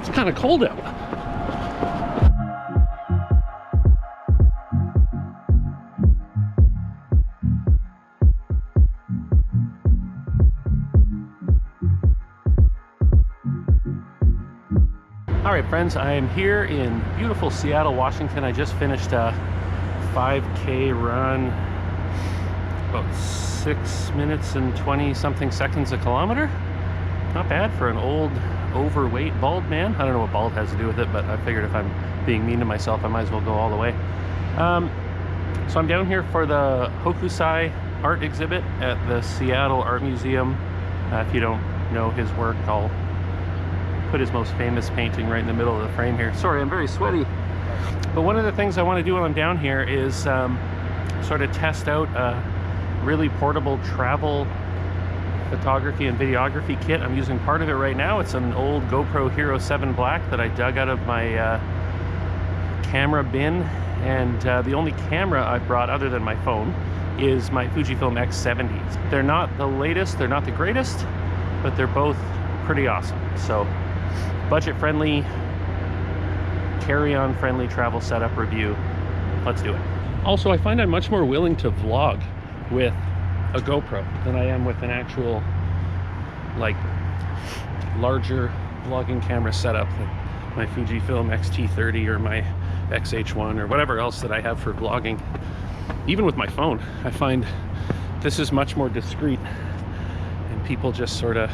It's kind of cold out. All right, friends, I am here in beautiful Seattle, Washington. I just finished a 5K run, about 6 minutes and 20 something seconds a kilometer. Not bad for an old, overweight, bald man. I don't know what bald has to do with it, but I figured if I'm being mean to myself, I might as well go all the way. So I'm down here for the Hokusai art exhibit at the Seattle Art Museum. If you don't know his work, I'll put his most famous painting right in the middle of the frame here. Sorry, I'm very sweaty. But one of the things I want to do while I'm down here is sort of test out a really portable travel photography and videography kit. I'm using part of it right now. It's an old GoPro Hero 7 Black that I dug out of my camera bin. And the only camera I've brought other than my phone is my Fujifilm X70. They're not the latest, they're not the greatest, but they're both pretty awesome. So budget-friendly, carry-on friendly travel setup review. Let's do it. Also, I find I'm much more willing to vlog with a GoPro than I am with an actual, like, larger vlogging camera setup, like my Fujifilm X-T30 or my XH1 or whatever else that I have for vlogging. Even with my phone, I find this is much more discreet and people just sort of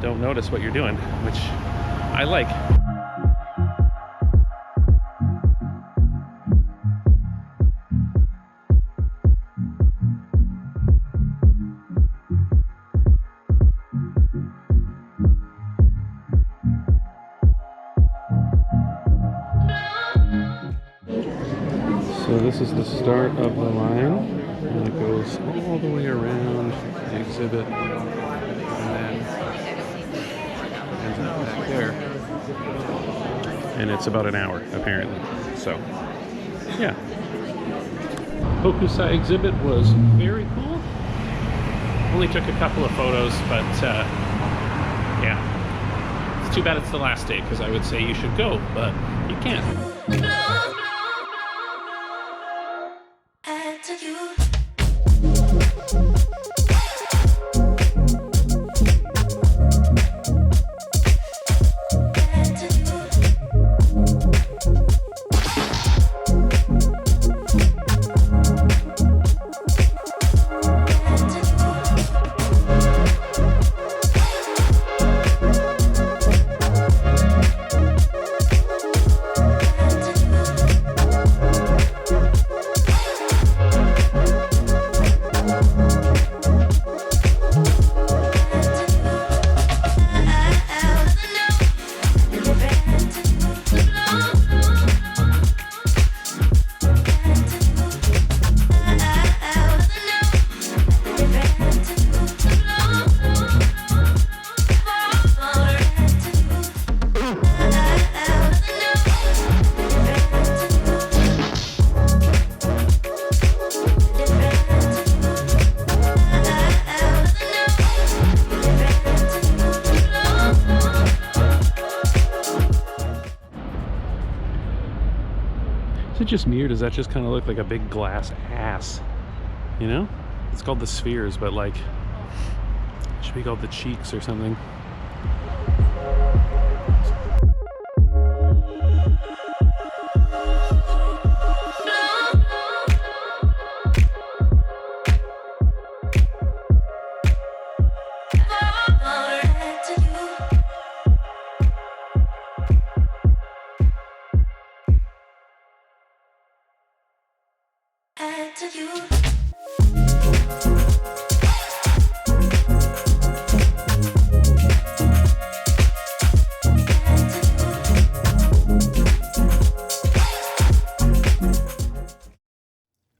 don't notice what you're doing, which I like. So this is the start of the line, and it goes all the way around the exhibit, and then ends up back there. And it's about an hour, apparently. So, yeah. Hokusai exhibit was very cool. Only took a couple of photos, but yeah. It's too bad it's the last day, because I would say you should go, but you can't. Is it just me, or does that just kind of look like a big glass ass? You know? It's called the spheres, but like, it should be called the cheeks or something.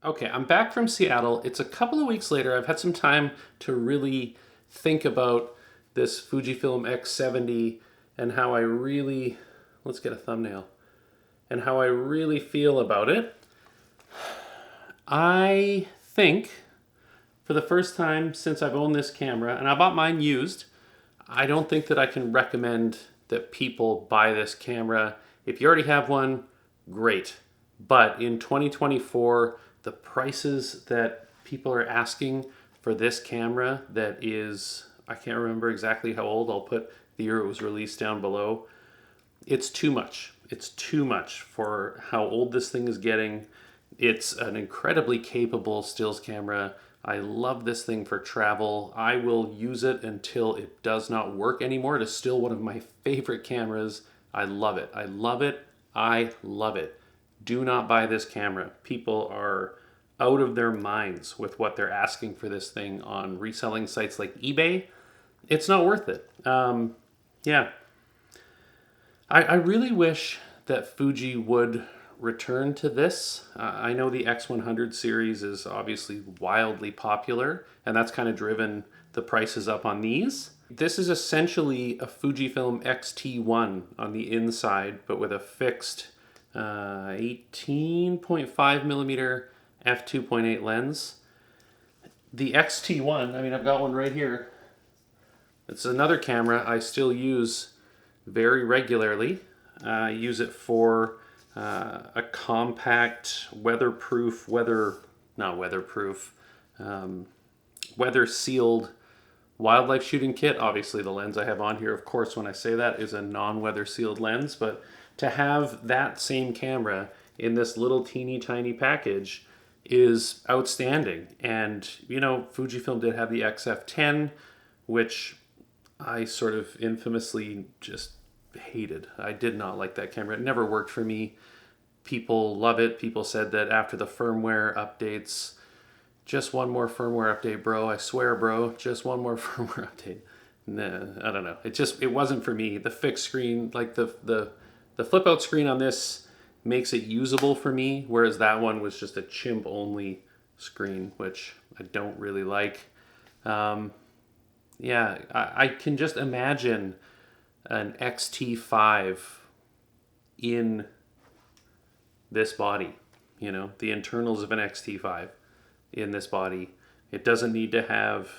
Okay, I'm back from Seattle. It's a couple of weeks later. I've had some time to really think about this Fujifilm X70 and how I really, let's get a thumbnail, and how I really feel about it. I think for the first time since I've owned this camera, and I bought mine used, I don't think that I can recommend that people buy this camera. If you already have one, great. But in 2024, the prices that people are asking for this camera that is, I can't remember exactly how old, I'll put the year it was released down below. It's too much. It's too much for how old this thing is getting. It's an incredibly capable stills camera. I love this thing for travel. I will use it until it does not work anymore. It is still one of my favorite cameras. I love it. I love it. I love it. Do not buy this camera. People are out of their minds with what they're asking for this thing on reselling sites like eBay. It's not worth it. Yeah. I really wish that Fuji would return to this. I know the X100 series is obviously wildly popular, and that's kind of driven the prices up on these. This is essentially a Fujifilm X-T1 on the inside, but with a fixed 18.5 millimeter f2.8 lens. The X-T1, I mean, I've got one right here. It's another camera I still use very regularly. I use it for a compact, weather-sealed wildlife shooting kit. Obviously the lens I have on here, of course, when I say that, is a non-weather sealed lens, but to have that same camera in this little teeny tiny package is outstanding. And, you know, Fujifilm did have the XF10, which I sort of infamously just hated. I did not like that camera. It never worked for me. People love it. People said that after the firmware updates, just one more firmware update, bro. I swear, bro, just one more firmware update. Nah, I don't know. It wasn't for me. The fixed screen, like the flip out screen on this makes it usable for me, whereas that one was just a chimp only screen, which I don't really like. Yeah, I can just imagine an XT5 in this body, you know, the internals of an XT5 in this body. It doesn't need to have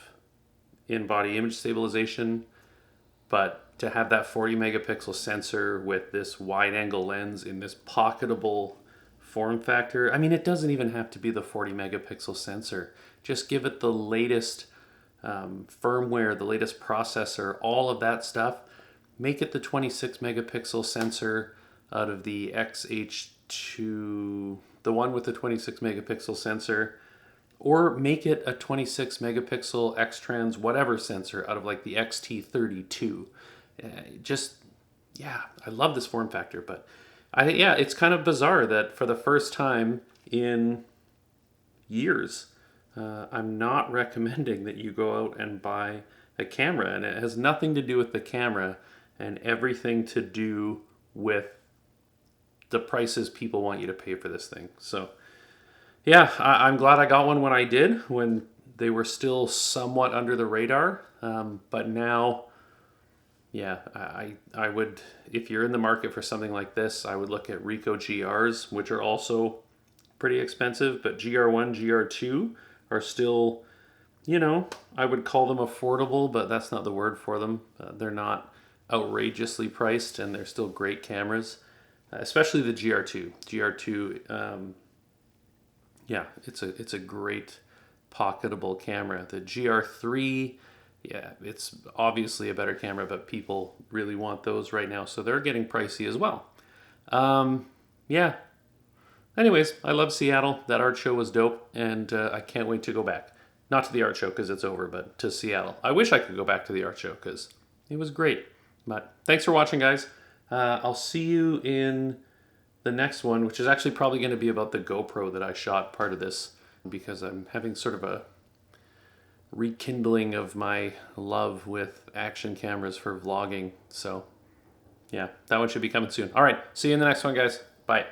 in-body image stabilization, but to have that 40 megapixel sensor with this wide angle lens in this pocketable form factor. I mean, it doesn't even have to be the 40 megapixel sensor. Just give it the latest firmware, the latest processor, all of that stuff. Make it the 26 megapixel sensor out of the XH2, the one with the 26 megapixel sensor, or make it a 26 megapixel X-Trans whatever sensor out of like the XT32. Yeah, I love this form factor, but yeah, it's kind of bizarre that for the first time in years, I'm not recommending that you go out and buy a camera, and it has nothing to do with the camera and everything to do with the prices people want you to pay for this thing. So yeah, I'm glad I got one when I did, when they were still somewhat under the radar. But now, yeah, I would, if you're in the market for something like this, I would look at Ricoh GRs, which are also pretty expensive, but GR1, GR2 are still, you know, I would call them affordable, but that's not the word for them. They're not outrageously priced, and they're still great cameras, especially the GR2. GR2, yeah, it's a great pocketable camera. The GR3, yeah, it's obviously a better camera, but people really want those right now, so they're getting pricey as well. Yeah. Anyways, I love Seattle. That art show was dope, and I can't wait to go back. Not to the art show because it's over, but to Seattle. I wish I could go back to the art show because it was great. But thanks for watching, guys. I'll see you in the next one, which is actually probably going to be about the GoPro that I shot part of this, because I'm having sort of a rekindling of my love with action cameras for vlogging. So yeah, that one should be coming soon. All right, see you in the next one, guys. Bye.